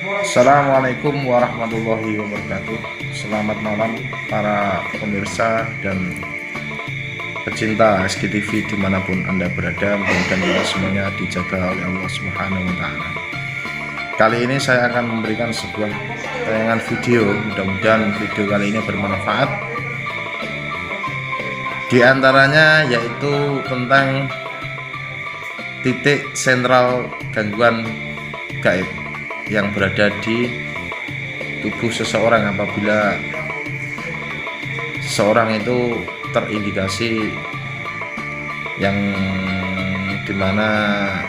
Assalamualaikum warahmatullahi wabarakatuh. Selamat malam para pemirsa dan pecinta SGTV dimanapun Anda berada. Mudah-mudahan kita semuanya dijaga oleh Allah Subhanahu wa Ta'ala. Kali ini saya akan memberikan sebuah tayangan video. Mudah-mudahan video kali ini bermanfaat. Di antaranya yaitu tentang titik sentral gangguan gaib yang berada di tubuh seseorang apabila seseorang itu terindikasi yang dimana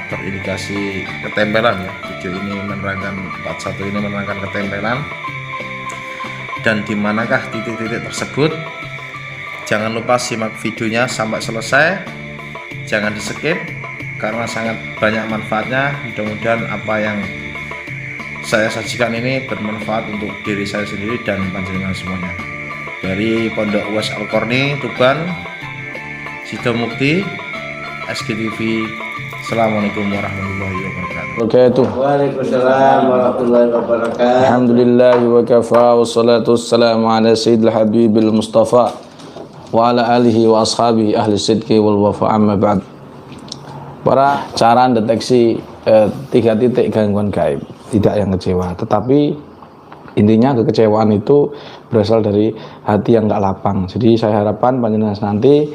terindikasi ketempelan ya. Video ini menerangkan 41 ini menerangkan ketempelan dan dimanakah titik-titik tersebut. Jangan lupa simak videonya sampai selesai, jangan di skip karena sangat banyak manfaatnya. Mudah-mudahan apa yang saya sajikan ini bermanfaat untuk diri saya sendiri dan panjenengan semuanya. Dari Pondok Uwais Al-Qarni, Tuban, Sidomukti, SGTV. Assalamualaikum warahmatullahi wabarakatuh. Waalaikumsalam warahmatullahi wabarakatuh. Alhamdulillah wa kafa wassalatu wassalamu ala sayyidil habibil mustafa wa ala alihi wa ashabihi ahli sidqi wal wafa amma ba'd. Para cara deteksi 3 titik gangguan gaib, tidak yang kecewa, tetapi intinya kekecewaan itu berasal dari hati yang gak lapang. Jadi saya harapkan panjenengan nanti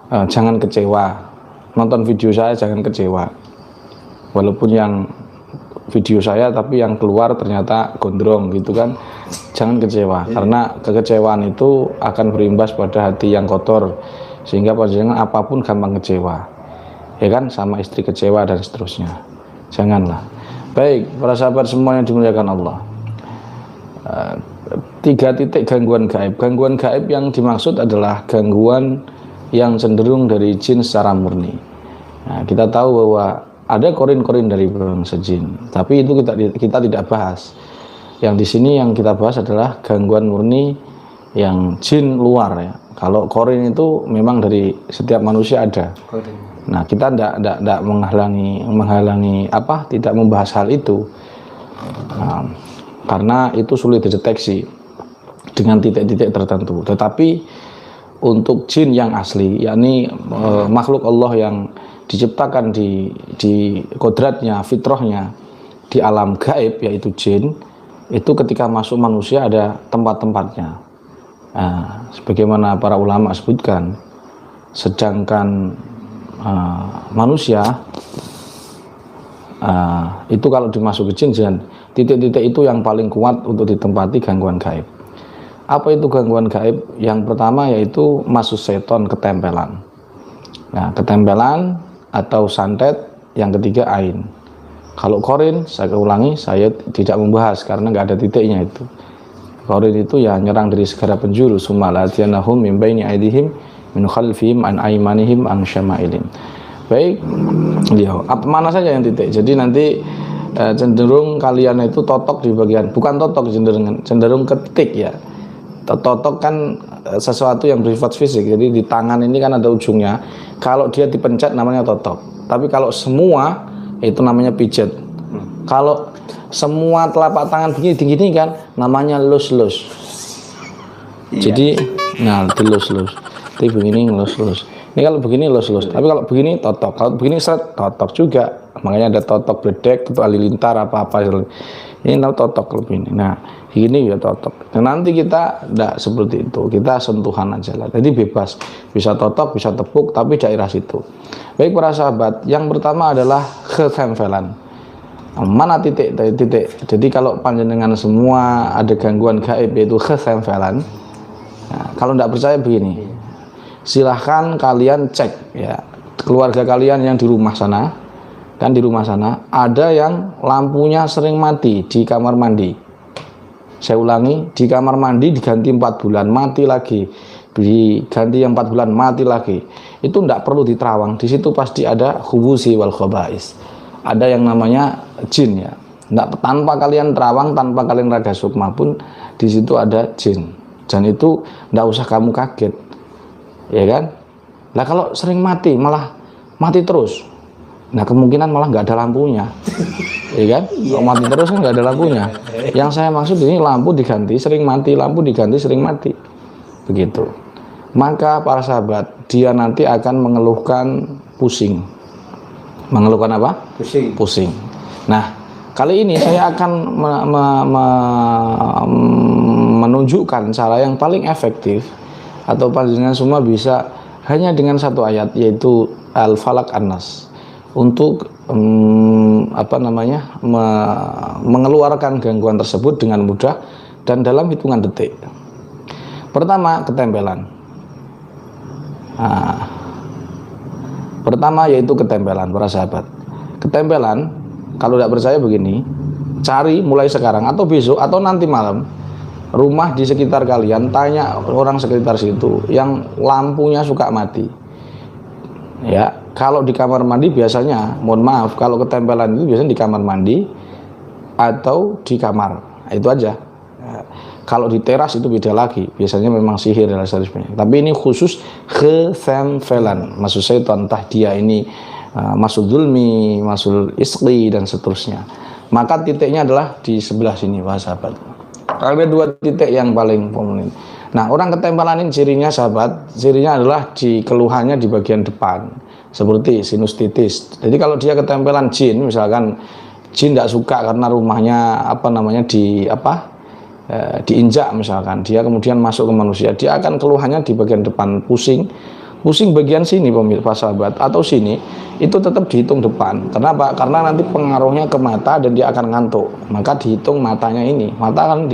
jangan kecewa, nonton video saya jangan kecewa, walaupun yang video saya tapi yang keluar ternyata gondrong gitu kan, jangan kecewa, karena kekecewaan itu akan berimbas pada hati yang kotor, sehingga panjenengan apapun gampang kecewa, ya kan, sama istri kecewa dan seterusnya. Janganlah. Baik, para sahabat semua yang dimuliakan Allah, 3 titik gangguan gaib. Gangguan gaib yang dimaksud adalah gangguan yang cenderung dari jin secara murni. Nah, kita tahu bahwa ada korin-korin dari bangsa jin, tapi itu kita tidak bahas. Yang di sini yang kita bahas adalah gangguan murni yang jin luar ya. Kalau korin itu memang dari setiap manusia ada. Nah, kita tidak menghalangi tidak membahas hal itu. Nah, karena itu sulit dideteksi dengan titik-titik tertentu. Tetapi untuk jin yang asli, yakni makhluk Allah yang diciptakan di kodratnya, fitrahnya di alam gaib, yaitu jin, itu ketika masuk manusia ada tempat-tempatnya. Nah, sebagaimana para ulama sebutkan, sedangkan manusia itu kalau dimasuki jin, titik-titik itu yang paling kuat untuk ditempati gangguan gaib. Apa itu gangguan gaib? Yang pertama yaitu masus seton, ketempelan. Nah, ketempelan atau santet. Yang ketiga ain. Kalau korin, saya ulangi, saya tidak membahas karena nggak ada titiknya itu. Korin itu ya nyerang dari segala penjuru. Summalatyanahum min baini aidihim min khalfihim an aimanihim an syama'ilin. Baik, mana saja yang titik. Jadi nanti cenderung kalian itu totok di bagian, bukan totok, cenderung ke titik ya. Totok kan sesuatu yang bersifat fisik. Jadi di tangan ini kan ada ujungnya. Kalau dia dipencet namanya totok. Tapi kalau semua itu namanya pijet. Kalau semua telapak tangan begini kan namanya lus-lus. Iya. Jadi dilus-lus. Tapi begini lus-lus. Ini kalau begini lus-lus. Tapi kalau begini totok. Kalau begini seret totok juga. Makanya ada totok bedek, totok halilintar apa-apa. Ini totok lebih ini. Nah, ini ya totok. Dan nanti kita tidak seperti itu. Kita sentuhan aja lah. Jadi bebas. Bisa totok, bisa tepuk, tapi daerah situ. Baik para sahabat, yang pertama adalah ketempelan. Mana titik? Jadi kalau panjenengan semua ada gangguan gaib yaitu ketempelan. Nah, kalau tidak percaya begini. Silahkan kalian cek ya. Keluarga kalian yang di rumah sana. Kan di rumah sana ada yang lampunya sering mati di kamar mandi. Saya ulangi, di kamar mandi diganti 4 bulan mati lagi, diganti yang 4 bulan mati lagi. Itu tidak perlu diterawang. Di situ pasti ada khubusi wal khabais. Ada yang namanya jin ya. Tanpa kalian terawang, tanpa kalian raga sukma pun di situ ada jin. Dan itu tidak usah kamu kaget, ya kan? Lah kalau sering mati malah mati terus. Nah kemungkinan malah nggak ada lampunya, ya kan? Kalau mati terus kan nggak ada lampunya. Yang saya maksud ini lampu diganti sering mati, lampu diganti sering mati, begitu. Maka para sahabat, dia nanti akan mengeluhkan pusing. Mengeluhkan apa? Pusing. Pusing. Nah kali ini saya akan menunjukkan cara yang paling efektif atau panjenengan semua bisa hanya dengan satu ayat, yaitu Al-Falaq An-Nas, untuk mengeluarkan gangguan tersebut dengan mudah dan dalam hitungan detik. Pertama, ketempelan. Nah, pertama yaitu ketempelan, para sahabat. Ketempelan, kalau tidak percaya begini, cari mulai sekarang atau besok atau nanti malam rumah di sekitar kalian, tanya orang sekitar situ yang lampunya suka mati. Ya, kalau di kamar mandi biasanya, mohon maaf, kalau ketempelan itu biasanya di kamar mandi atau di kamar. Nah, itu aja. Ya, kalau di teras itu beda lagi, biasanya memang sihir dan sebagainya. Tapi ini khusus ketempelan, maksud setan, entah dia ini masuk zulmi, masuk isqi dan seterusnya. Maka titiknya adalah di sebelah sini, Pak sahabat. Ada dua titik yang paling prominent. Nah, orang ketempelan ini cirinya sahabat, cirinya adalah di keluhannya di bagian depan, seperti sinusitis. Jadi kalau dia ketempelan jin, misalkan jin tidak suka karena rumahnya diinjak misalkan, dia kemudian masuk ke manusia, dia akan keluhannya di bagian depan, pusing bagian sini pemirsa sahabat, atau sini, itu tetap dihitung depan. Kenapa? Karena nanti pengaruhnya ke mata dan dia akan ngantuk. Maka dihitung matanya ini. Mata kan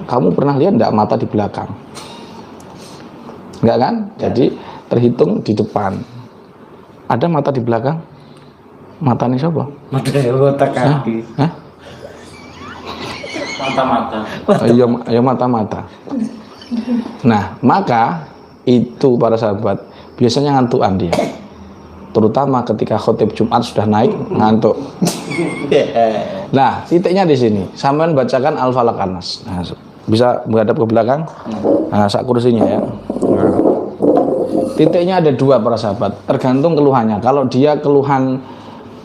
kamu pernah lihat enggak mata di belakang? Enggak kan? Jadi terhitung di depan. Ada mata di belakang? Matanya siapa? Mata kaki. Hah? Mata-mata. Iya mata-mata. Nah, maka itu para sahabat biasanya ngantukan dia. Terutama ketika khotib Jumat sudah naik, ngantuk. Nah, titiknya di sini. Sampean bacakan Al-Falaq An-Nas. Nah, bisa menghadap ke belakang. Nah, sak kursinya ya. Titiknya ada dua para sahabat, tergantung keluhannya. Kalau dia keluhan,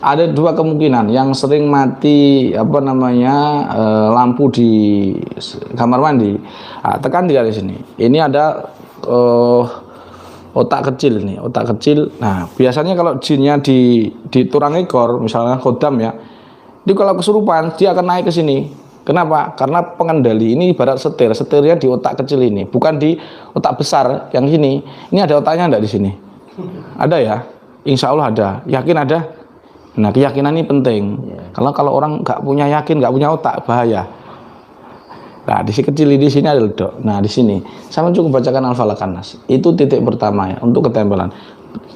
ada dua kemungkinan. Yang sering mati lampu di kamar mandi. Nah, tekan dia di sini. Ini ada otak kecil nih, otak kecil. Nah, biasanya kalau jinnya di turang ekor, misalnya khodam ya, itu kalau kesurupan dia akan naik ke sini. Kenapa? Karena pengendali ini ibarat setirnya di otak kecil ini, bukan di otak besar yang sini. Ini ada otaknya enggak di sini? Ada ya? Insya Allah ada. Yakin ada? Nah, keyakinan ini penting. Kalau orang nggak punya yakin, nggak punya otak, bahaya. Nah, di sini kecil di sini ada ledok. Nah, di sini sama cukup bacakan Al-Falaq An-Nas. Itu titik pertama ya untuk ketempelan.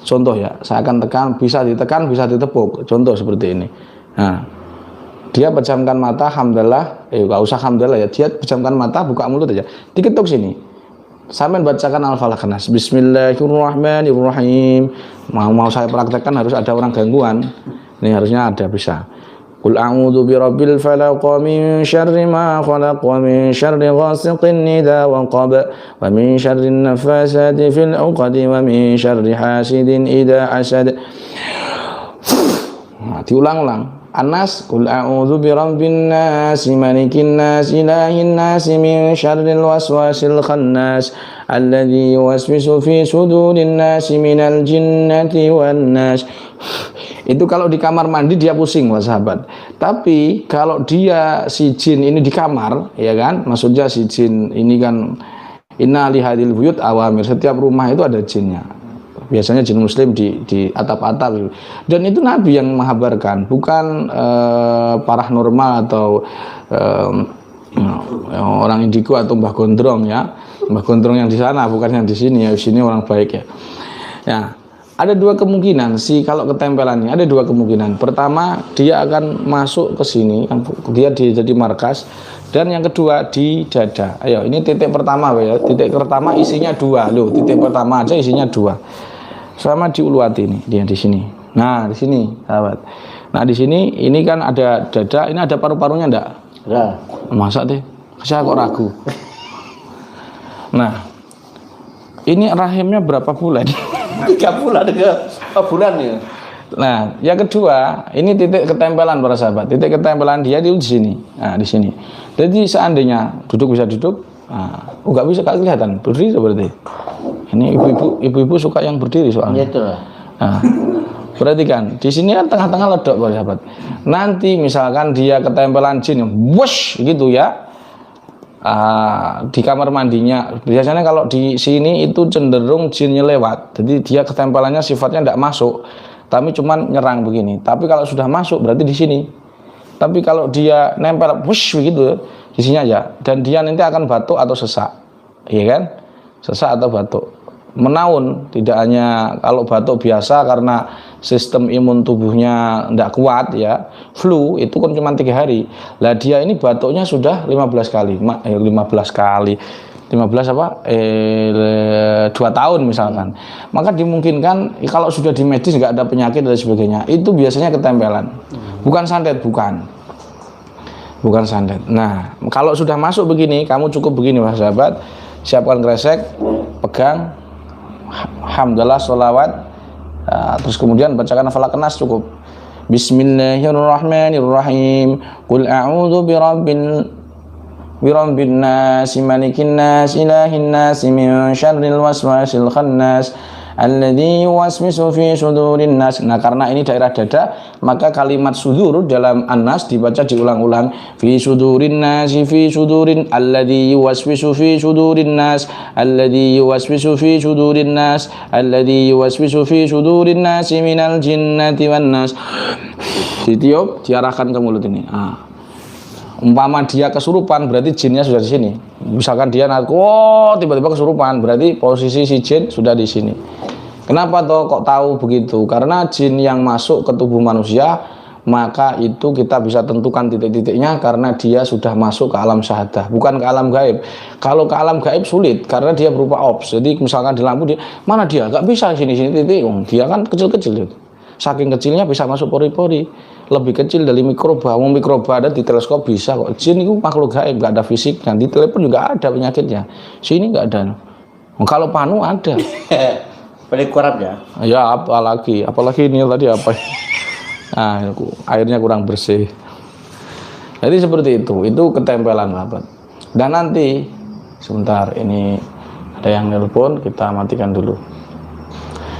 Contoh ya, saya akan tekan, bisa ditekan, bisa ditepuk. Contoh seperti ini. Nah, dia pejamkan mata, alhamdulillah. Nggak usah alhamdulillah ya. Dia pejamkan mata, buka mulut aja. Diketuk sini. Sampai bacakan Al-Falaq An-Nas. Bismillahirrahmanirrahim. Mau saya praktekkan harus ada orang gangguan. Ini harusnya ada, bisa. Qul a'udzu birabbil falaq min syarri ma khalaq wa min syarri ghasiqin idza waqab wa min syarri nafasati fil 'uqad wa min syarri hasidin idza hasad. Nah, diulang-ulang. An-Nas, Qul a'udzu birabbin nas, malikin nas, ilahin nas, min syarril waswasil khannas, alladzi yuwaswisu fi sudurin nas minal jinnati wan nas. Itu kalau di kamar mandi dia pusing, Mas sahabat. Tapi kalau dia si jin ini di kamar, ya kan? Maksudnya si jin ini kan inna lihadil buyut awamir. Setiap rumah itu ada jinnya. Biasanya jin muslim di atap-atap. Dan itu Nabi yang mengabarkan, bukan paranormal atau orang indigo atau Mbah Gondrong ya. Mbah Gondrong yang di sana, bukan yang di sini ya. Di sini orang baik ya. Ya. Ada dua kemungkinan sih kalau ketempelannya, ada dua kemungkinan. Pertama, dia akan masuk ke sini, dia jadi markas, dan yang kedua di dada. Ayo, ini titik pertama ya. Titik pertama isinya dua, loh. Titik pertama aja isinya dua. Sama di ulu hati ini, dia di sini. Nah, di sini, sahabat. Nah, di sini ini kan ada dada, ini ada paru-parunya enggak? Ada. Masa deh, saya kok ragu. Nah, ini rahimnya berapa bulan? 3 bulan, 3 bulan ya. Nah, yang kedua, ini titik ketempelan para sahabat. Titik ketempelan dia di sini. Nah, di sini. Jadi seandainya duduk bisa duduk, nggak bisa nggak kelihatan. Berdiri berarti. Ini ibu-ibu suka yang berdiri soalnya. Itu lah. Nah, perhatikan, di sini kan tengah-tengah ledok para sahabat. Nanti misalkan dia ketempelan jin, wush gitu ya. Di kamar mandinya biasanya kalau di sini itu cenderung jinnya lewat, jadi dia ketempelannya sifatnya tidak masuk, tapi cuman nyerang begini. Tapi kalau sudah masuk berarti di sini. Tapi kalau dia nempel push begitu di sini aja, dan dia nanti akan batuk atau sesak, iya kan? Sesak atau batuk, menaun. Tidak hanya kalau batuk biasa karena sistem imun tubuhnya tidak kuat ya, flu itu kan cuma 3 hari. Lah dia ini batuknya sudah 15 kali, 15 apa? 2 tahun misalkan. Maka dimungkinkan kalau sudah di medis nggak ada penyakit dan sebagainya, itu biasanya ketempelan. Bukan santet, bukan santet. Nah, kalau sudah masuk begini, kamu cukup begini Mas sahabat, siapkan kresek, pegang, hamdalah, sholawat. Terus kemudian bacakan falaq nas cukup. Bismillahirrahmanirrahim. Qul a'udzu birabbin nas, malikin nas, ilahin nas, min syarril waswasil khannas, alladzi yuwaswisu fi sudurin nas. Nah, karena ini daerah dada, maka kalimat sudur dalam an-nas dibaca diulang-ulang. Fi sudurin nas, fi sudurin, alladzi yuwaswisu fi sudurin nas, alladzi yuwaswisu fi sudurin nas, alladzi yuwaswisu fi sudurin nas minal jinnati wan nas. Ditiup, diarahkan ke mulut ini. Umpama dia kesurupan berarti jinnya sudah di sini. Misalkan dia tiba-tiba kesurupan berarti posisi si jin sudah di sini. Kenapa toh kok tahu begitu? Karena jin yang masuk ke tubuh manusia, maka itu kita bisa tentukan titik-titiknya karena dia sudah masuk ke alam syahadah, bukan ke alam gaib. Kalau ke alam gaib sulit karena dia berupa ops. Jadi misalkan di lampu dia mana dia? Gak bisa sini titik. Dia kan kecil-kecil itu. Saking kecilnya bisa masuk pori-pori, lebih kecil dari mikroba. Mikroba ada di teleskop bisa kok. Jin itu makhluk gaib, nggak ada fisiknya. Di telepon juga ada penyakitnya. Sini nggak ada. Kalau panu ada. Paling kurang ya. Ya apalagi ini tadi apa? Nah, airnya kurang bersih. Jadi seperti itu ketempelan sahabat. Dan nanti sebentar ini ada yang nelpon, kita matikan dulu.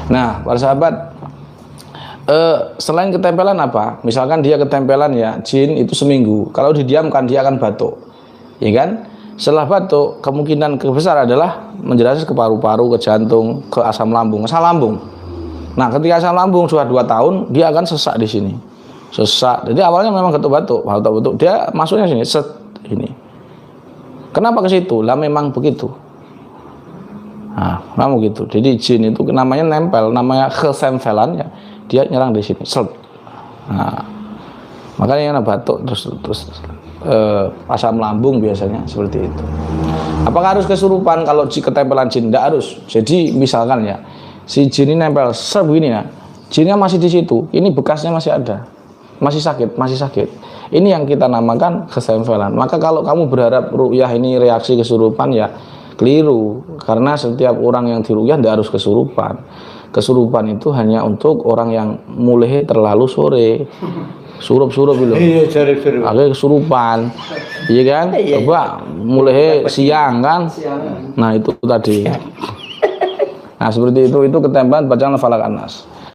Nah, para sahabat. Selain ketempelan apa? Misalkan dia ketempelan ya, jin itu seminggu. Kalau didiamkan dia akan batuk, ya kan? Setelah batuk, kemungkinan besar adalah menjelaskan ke paru-paru, ke jantung, ke asam lambung. Nah, ketika asam lambung sudah 2 tahun, dia akan sesak di sini, sesak. Jadi awalnya memang batuk, dia masuknya sini, ini. Kenapa ke situ? Lah memang begitu. Nah, memang begitu. Jadi jin itu namanya nempel, namanya kesempelan ya. Dia nyerang di sini, nah, makanya batuk terus asam lambung biasanya seperti itu. Apakah harus kesurupan kalau ketempelan jin? Tidak harus. Jadi misalkan ya, si jin ini nempel begini ya, jinnya masih di situ, ini bekasnya masih ada, masih sakit. Ini yang kita namakan kesempelan. Maka kalau kamu berharap ru'yah ini reaksi kesurupan ya keliru, karena setiap orang yang diru'yah tidak harus kesurupan. Kesurupan itu hanya untuk orang yang mulai terlalu sore, surup itu. Iya, surup. Akhirnya kesurupan, iya kan? Coba mulai siang kan? Nah itu tadi. Nah seperti itu ketempelan bacaan falaq an-nas.